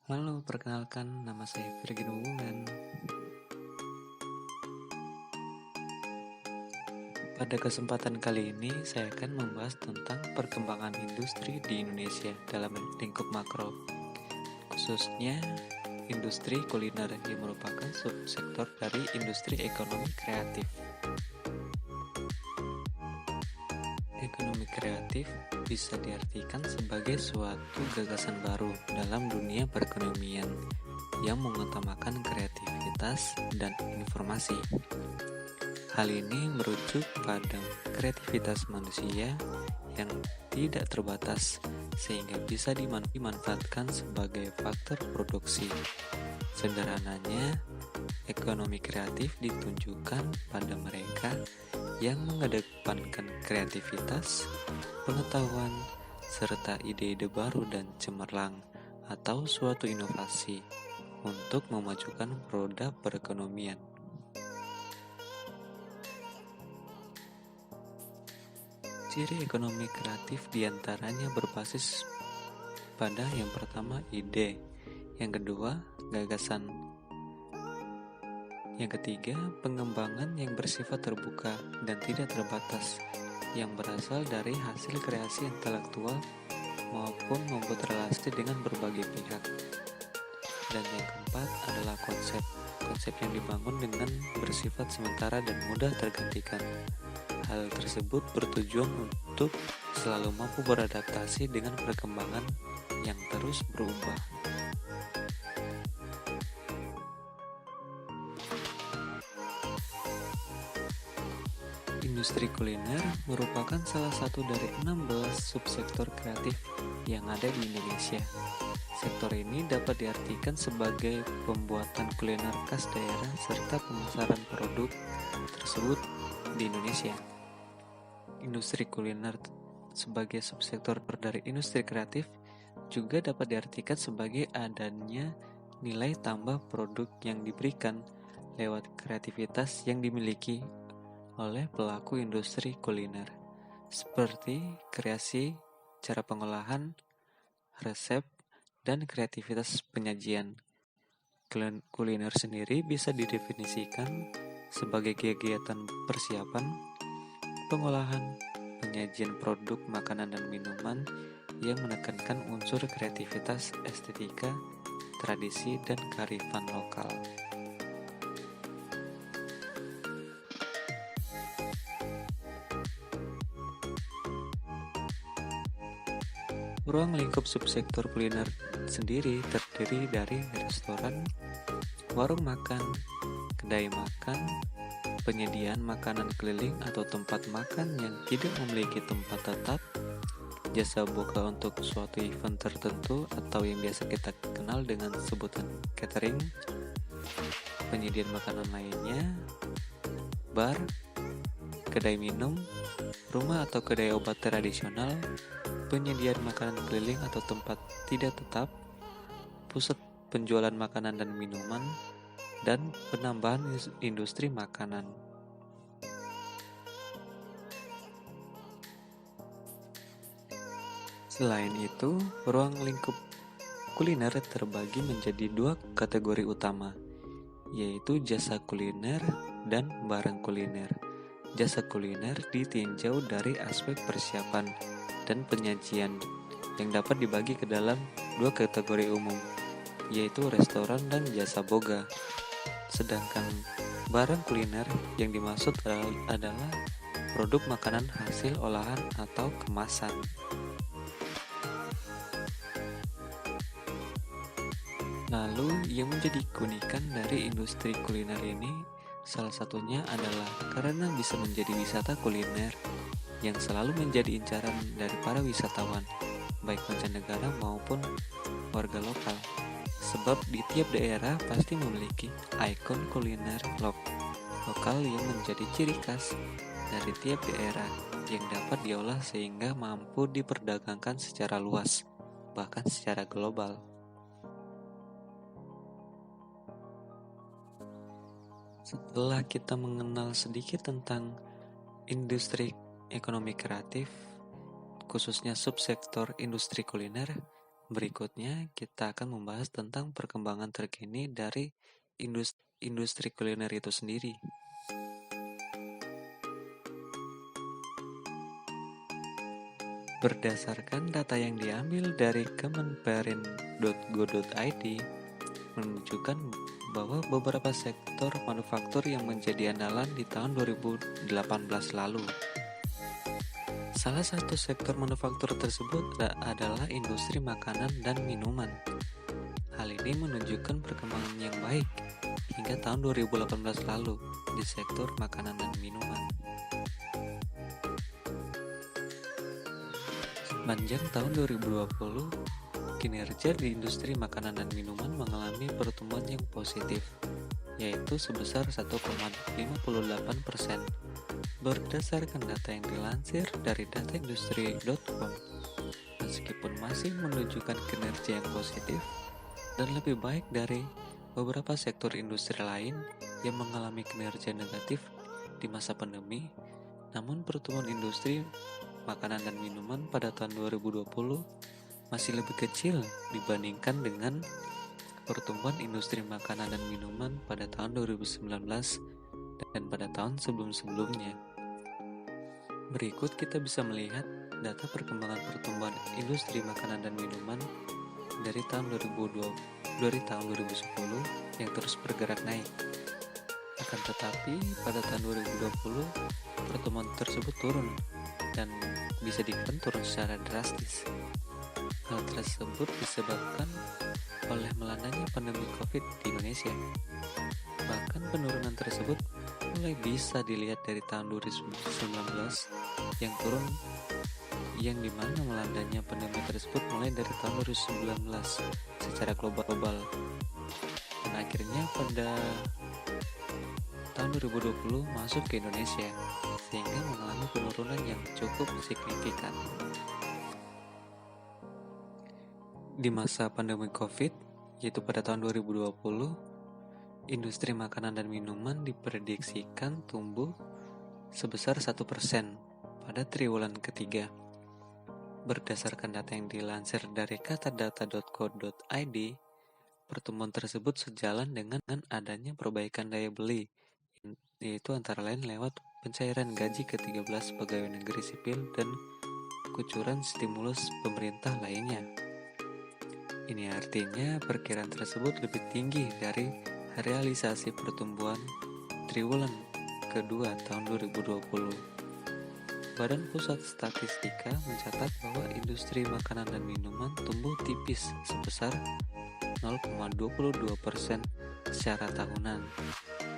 Halo, perkenalkan nama saya Virgin Wungan. Pada kesempatan kali ini, saya akan membahas tentang perkembangan industri di Indonesia dalam lingkup makro, khususnya industri kuliner yang merupakan subsektor dari industri ekonomi kreatif. Ekonomi kreatif bisa diartikan sebagai suatu gagasan baru dalam dunia perekonomian yang mengutamakan kreativitas dan informasi. Hal ini merujuk pada kreativitas manusia yang tidak terbatas sehingga bisa dimanfaatkan sebagai faktor produksi. Sederhananya, ekonomi kreatif ditunjukkan pada mereka yang mengedepankan kreativitas, pengetahuan, serta ide-ide baru dan cemerlang atau suatu inovasi untuk memajukan roda perekonomian. Ciri ekonomi kreatif diantaranya berbasis pada yang pertama ide, yang kedua gagasan, yang ketiga pengembangan yang bersifat terbuka dan tidak terbatas yang berasal dari hasil kreasi intelektual maupun membuat relasi dengan berbagai pihak. Dan yang keempat adalah konsep yang dibangun dengan bersifat sementara dan mudah tergantikan. Hal tersebut bertujuan untuk selalu mampu beradaptasi dengan perkembangan yang terus berubah. Industri kuliner merupakan salah satu dari 16 subsektor kreatif yang ada di Indonesia. Sektor ini dapat diartikan sebagai pembuatan kuliner khas daerah serta pemasaran produk tersebut di Indonesia. Industri kuliner sebagai subsektor dari industri kreatif juga dapat diartikan sebagai adanya nilai tambah produk yang diberikan lewat kreativitas yang dimiliki oleh pelaku industri kuliner, seperti kreasi, cara pengolahan, resep, dan kreativitas penyajian. Kuliner sendiri bisa didefinisikan sebagai kegiatan persiapan, pengolahan, penyajian produk makanan dan minuman yang menekankan unsur kreativitas, estetika, tradisi, dan kearifan lokal. Ruang lingkup subsektor kuliner sendiri terdiri dari restoran, warung makan, kedai makan, penyediaan makanan keliling atau tempat makan yang tidak memiliki tempat tetap, jasa boga untuk suatu event tertentu atau yang biasa kita kenal dengan sebutan catering, penyediaan makanan lainnya, bar, kedai minum, rumah atau kedai obat tradisional, penyediaan makanan keliling atau tempat tidak tetap, pusat penjualan makanan dan minuman, dan penambahan industri makanan. Selain itu, ruang lingkup kuliner terbagi menjadi dua kategori utama, yaitu jasa kuliner dan barang kuliner. Jasa kuliner ditinjau dari aspek persiapan dan penyajian yang dapat dibagi ke dalam dua kategori umum, yaitu restoran dan jasa boga. Sedangkan barang kuliner yang dimaksud adalah produk makanan hasil olahan atau kemasan. Lalu yang menjadi keunikan dari industri kuliner ini salah satunya adalah karena bisa menjadi wisata kuliner yang selalu menjadi incaran dari para wisatawan, baik mancanegara maupun warga lokal. Sebab di tiap daerah pasti memiliki ikon kuliner lokal yang menjadi ciri khas dari tiap daerah yang dapat diolah sehingga mampu diperdagangkan secara luas, bahkan secara global. Setelah kita mengenal sedikit tentang industri ekonomi kreatif, khususnya subsektor industri kuliner, Berikutnya, kita akan membahas tentang perkembangan terkini dari industri kuliner itu sendiri. Berdasarkan data yang diambil dari kemenperin.go.id menunjukkan bahwa beberapa sektor manufaktur yang menjadi andalan di tahun 2018 lalu. Salah satu sektor manufaktur tersebut adalah industri makanan dan minuman. Hal ini menunjukkan perkembangan yang baik hingga tahun 2018 lalu di sektor makanan dan minuman. Sepanjang tahun 2020, kinerja di industri makanan dan minuman mengalami pertumbuhan yang positif, yaitu sebesar 1,58%. Berdasarkan data yang dilansir dari dataindustri.com, meskipun masih menunjukkan kinerja yang positif dan lebih baik dari beberapa sektor industri lain yang mengalami kinerja negatif di masa pandemi, namun pertumbuhan industri makanan dan minuman pada tahun 2020 masih lebih kecil dibandingkan dengan pertumbuhan industri makanan dan minuman pada tahun 2019 dan pada tahun sebelum-sebelumnya. Berikut kita bisa melihat data perkembangan pertumbuhan industri makanan dan minuman dari tahun 2010 yang terus bergerak naik. Akan tetapi pada tahun 2020 pertumbuhan tersebut turun dan bisa dikatakan turun secara drastis. Hal tersebut disebabkan oleh melandanya pandemi COVID di Indonesia. Bahkan penurunan tersebut mulai bisa dilihat dari tahun 2019 yang turun, yang dimana melandanya pandemi tersebut mulai dari tahun 2019 secara global dan akhirnya pada tahun 2020 masuk ke Indonesia sehingga mengalami penurunan yang cukup signifikan. Di masa pandemi COVID, yaitu pada tahun 2020, industri makanan dan minuman diprediksikan tumbuh sebesar 1% pada triwulan ketiga. Berdasarkan data yang dilansir dari katadata.co.id, pertumbuhan tersebut sejalan dengan adanya perbaikan daya beli, yaitu antara lain lewat pencairan gaji ke-13 pegawai negeri sipil dan kucuran stimulus pemerintah lainnya. Ini artinya perkiraan tersebut lebih tinggi dari realisasi pertumbuhan triwulan kedua tahun 2020. Badan Pusat Statistika mencatat bahwa industri makanan dan minuman tumbuh tipis sebesar 0,22% secara tahunan,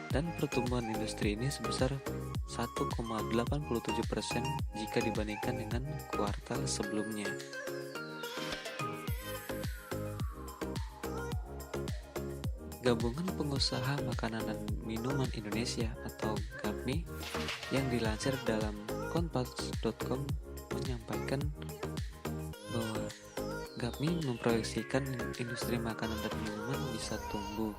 dan pertumbuhan industri ini sebesar 1,87% jika dibandingkan dengan kuartal sebelumnya. Gabungan Pengusaha Makanan dan Minuman Indonesia atau GAPMI yang dilansir dalam kompas.com menyampaikan bahwa GAPMI memproyeksikan industri makanan dan minuman bisa tumbuh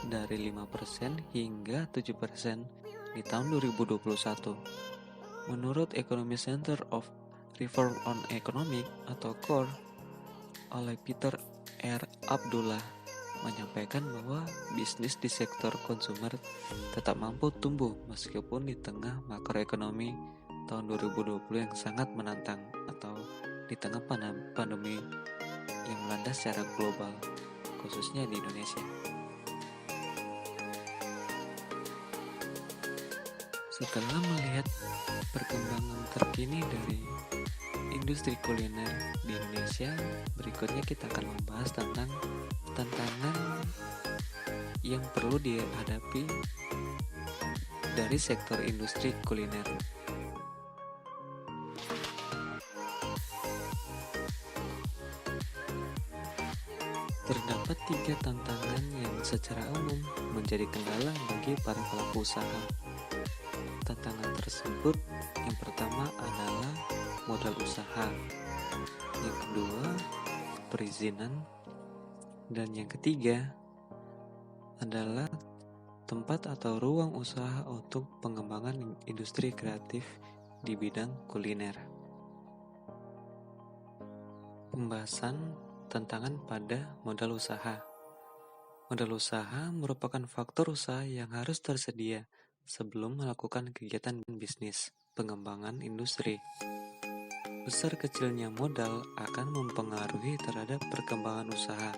dari 5% hingga 7% di tahun 2021. Menurut Economy Center of Reform on Economic atau CORE oleh Peter R. Abdullah menyampaikan bahwa bisnis di sektor konsumer tetap mampu tumbuh meskipun di tengah makroekonomi tahun 2020 yang sangat menantang atau di tengah pandemi yang melanda secara global, khususnya di Indonesia. Setelah melihat perkembangan terkini dari industri kuliner di Indonesia, berikutnya kita akan membahas tentang tantangan yang perlu dihadapi dari sektor industri kuliner. Terdapat 3 tantangan yang secara umum menjadi kendala bagi para pelaku usaha. Tantangan tersebut yang pertama adalah modal usaha, yang kedua perizinan, dan yang ketiga adalah tempat atau ruang usaha untuk pengembangan industri kreatif di bidang kuliner. Pembahasan tantangan pada modal usaha. Modal usaha merupakan faktor usaha yang harus tersedia sebelum melakukan kegiatan bisnis, pengembangan industri. Besar kecilnya modal akan mempengaruhi terhadap perkembangan usaha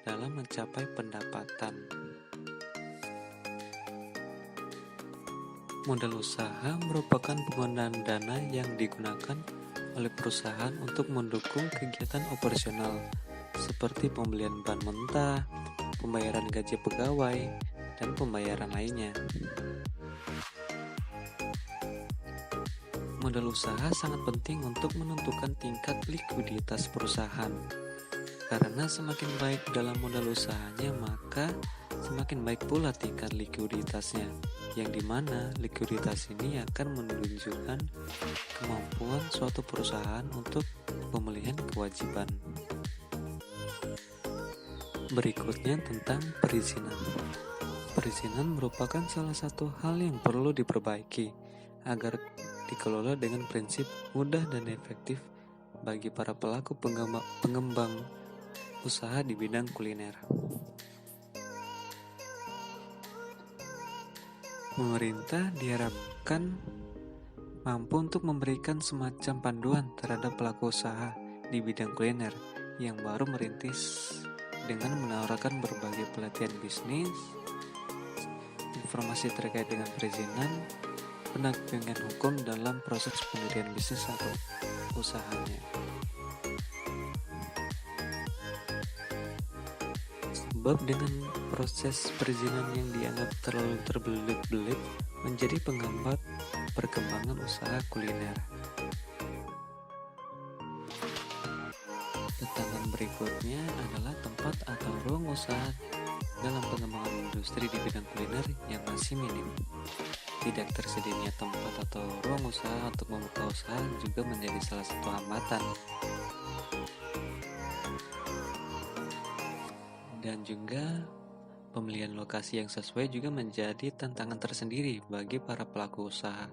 dalam mencapai pendapatan. Modal usaha merupakan penggunaan dana yang digunakan oleh perusahaan untuk mendukung kegiatan operasional seperti pembelian bahan mentah, pembayaran gaji pegawai, dan pembayaran lainnya. Modal usaha sangat penting untuk menentukan tingkat likuiditas perusahaan. Karena semakin baik dalam modal usahanya, maka semakin baik pula tingkat likuiditasnya, yang dimana likuiditas ini akan menunjukkan kemampuan suatu perusahaan untuk pemulihan kewajiban. Berikutnya tentang perizinan. Perizinan merupakan salah satu hal yang perlu diperbaiki agar dikelola dengan prinsip mudah dan efektif bagi para pelaku pengembang usaha di bidang kuliner. Pemerintah diharapkan mampu untuk memberikan semacam panduan terhadap pelaku usaha di bidang kuliner yang baru merintis dengan menawarkan berbagai pelatihan bisnis, informasi terkait dengan perizinan, pendampingan hukum dalam proses pendirian bisnis atau usahanya. Sebab dengan proses perizinan yang dianggap terlalu terbelit-belit menjadi penghambat perkembangan usaha kuliner. Tantangan berikutnya adalah tempat atau ruang usaha dalam pengembangan industri di bidang kuliner yang masih minim. Tidak tersedianya tempat atau ruang usaha untuk membuka usaha juga menjadi salah satu hambatan. Dan juga pemilihan lokasi yang sesuai juga menjadi tantangan tersendiri bagi para pelaku usaha.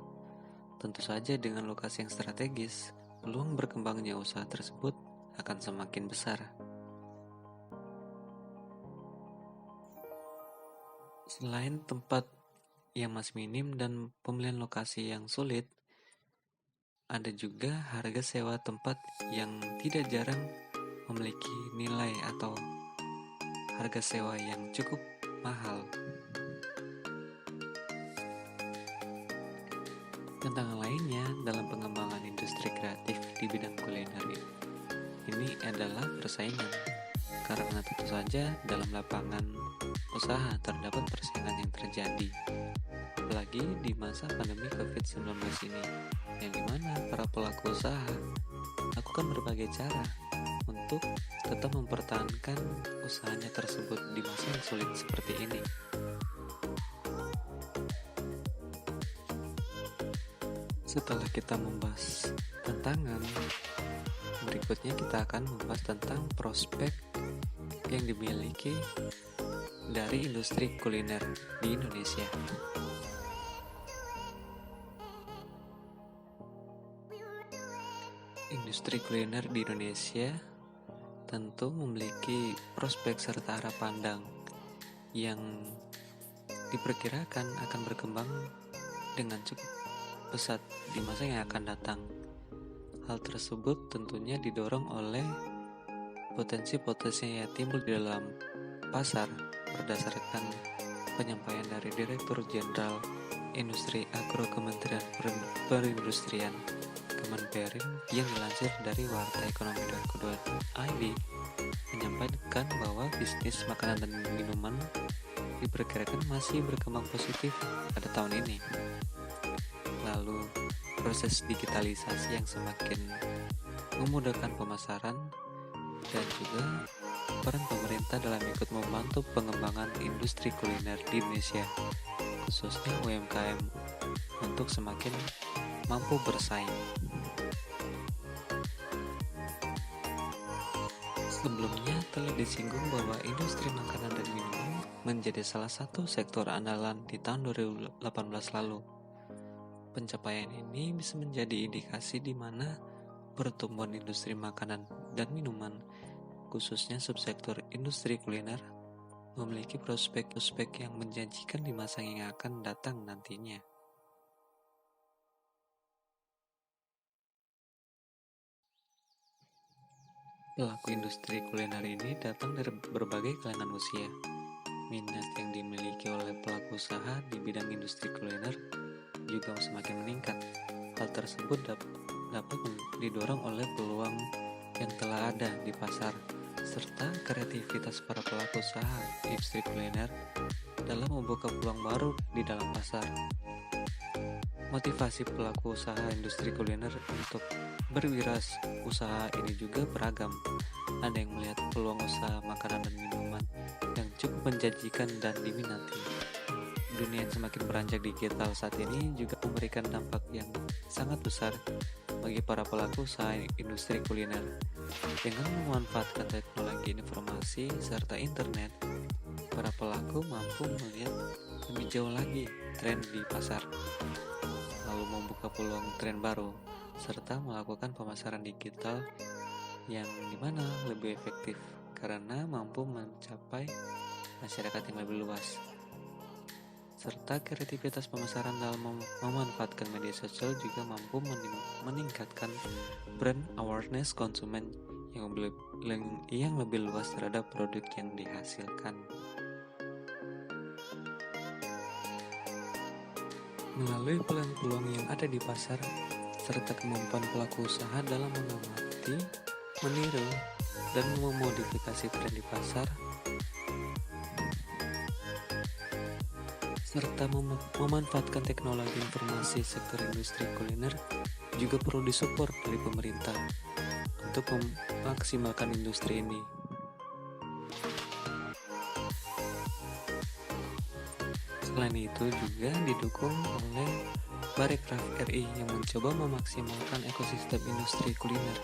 Tentu saja dengan lokasi yang strategis, peluang berkembangnya usaha tersebut akan semakin besar. Selain tempat yang masih minim dan pemilihan lokasi yang sulit, ada juga harga sewa tempat yang tidak jarang memiliki nilai atau harga sewa yang cukup mahal. Tantangan lainnya dalam pengembangan industri kreatif di bidang kuliner ini adalah persaingan, karena tentu saja dalam lapangan usaha terdapat persaingan yang terjadi, apalagi di masa pandemi COVID-19 ini, yang dimana para pelaku usaha lakukan berbagai cara untuk tetap mempertahankan usahanya tersebut di masa yang sulit seperti ini. Setelah kita membahas tantangan, berikutnya kita akan membahas tentang prospek yang dimiliki dari industri kuliner di Indonesia. Industri kuliner di Indonesia tentu memiliki prospek serta arah pandang yang diperkirakan akan berkembang dengan cukup pesat di masa yang akan datang. Hal tersebut tentunya didorong oleh potensi-potensi yang timbul di dalam pasar berdasarkan penyampaian dari Direktur Jenderal Industri Agro Kementerian Perindustrian Kemenperin yang dilansir dari wartaekonomi.co.id menyampaikan bahwa bisnis makanan dan minuman diperkirakan masih berkembang positif pada tahun ini. Lalu proses digitalisasi yang semakin memudahkan pemasaran dan juga peran pemerintah dalam ikut membantu pengembangan industri kuliner di Indonesia, khususnya UMKM, untuk semakin mampu bersaing. Sebelumnya telah disinggung bahwa industri makanan dan minuman menjadi salah satu sektor andalan di tahun 2018 lalu. Pencapaian ini bisa menjadi indikasi di mana pertumbuhan industri makanan dan minuman, khususnya subsektor industri kuliner, memiliki prospek-prospek yang menjanjikan di masa yang akan datang nantinya. Pelaku industri kuliner ini datang dari berbagai kalangan usia. Minat yang dimiliki oleh pelaku usaha di bidang industri kuliner juga semakin meningkat. Hal tersebut dapat didorong oleh peluang yang telah ada di pasar, serta kreativitas para pelaku usaha industri kuliner dalam membuka peluang baru di dalam pasar. Motivasi pelaku usaha industri kuliner untuk berwirausaha ini juga beragam. Ada yang melihat peluang usaha makanan dan minuman yang cukup menjanjikan dan diminati. Dunia yang semakin beranjak digital saat ini juga memberikan dampak yang sangat besar bagi para pelaku usaha industri kuliner. Dengan memanfaatkan teknologi informasi serta internet, para pelaku mampu melihat lebih jauh lagi tren di pasar, lalu membuka peluang tren baru, serta melakukan pemasaran digital yang dimana lebih efektif karena mampu mencapai masyarakat yang lebih luas. Serta kreativitas pemasaran dalam memanfaatkan media sosial juga mampu meningkatkan brand awareness konsumen yang lebih luas terhadap produk yang dihasilkan. Melalui peluang-peluang yang ada di pasar, serta kemampuan pelaku usaha dalam mengamati, meniru, dan memodifikasi tren di pasar, serta memanfaatkan teknologi informasi sektor industri kuliner juga perlu disupport dari pemerintah untuk memaksimalkan industri ini. Selain itu juga didukung oleh Barekraf RI yang mencoba memaksimalkan ekosistem industri kuliner,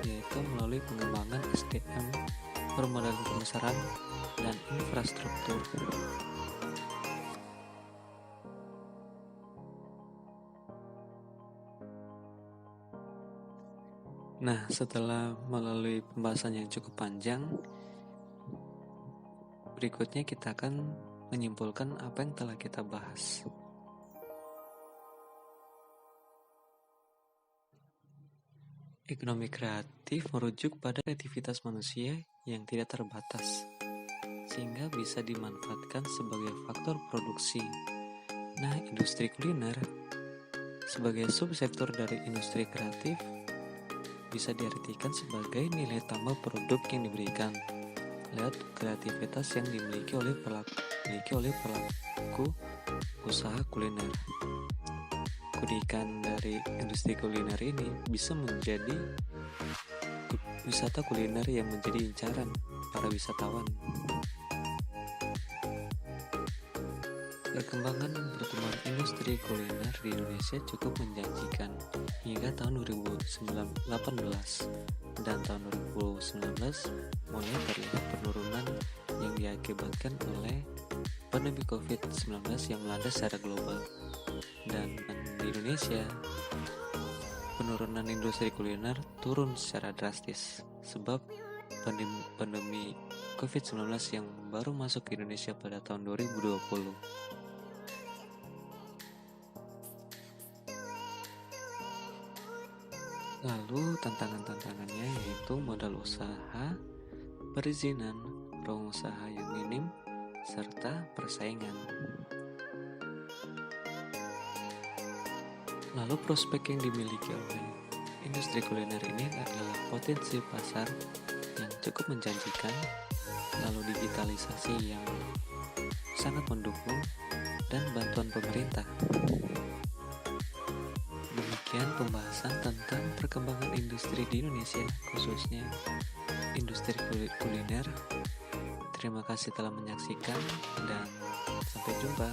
yaitu melalui pengembangan SDM, permodalan pemasaran, dan infrastruktur. Nah, setelah melalui pembahasan yang cukup panjang, berikutnya kita akan menyimpulkan apa yang telah kita bahas. Ekonomi kreatif merujuk pada kreativitas manusia yang tidak terbatas, sehingga bisa dimanfaatkan sebagai faktor produksi. Nah, industri kuliner sebagai subsektor dari industri kreatif bisa diartikan sebagai nilai tambah produk yang diberikan lewat kreativitas yang dimiliki oleh pelaku usaha kuliner. Keunikan dari industri kuliner ini bisa menjadi wisata kuliner yang menjadi incaran para wisatawan. Perkembangan pertumbuhan industri kuliner di Indonesia cukup menjanjikan hingga tahun 2018 dan tahun 2019 mulai terlihat penurunan yang diakibatkan oleh pandemi COVID-19 yang melanda secara global. Dan di Indonesia, penurunan industri kuliner turun secara drastis sebab pandemi COVID-19 yang baru masuk ke Indonesia pada tahun 2020. Lalu tantangan-tantangannya yaitu modal usaha, perizinan, ruang usaha yang minim, serta persaingan. Lalu prospek yang dimiliki oleh industri kuliner ini adalah potensi pasar yang cukup menjanjikan, lalu digitalisasi yang sangat mendukung, dan bantuan pemerintah. Demikian pembahasan tentang perkembangan industri di Indonesia, khususnya industri kuliner. Terima kasih telah menyaksikan dan sampai jumpa.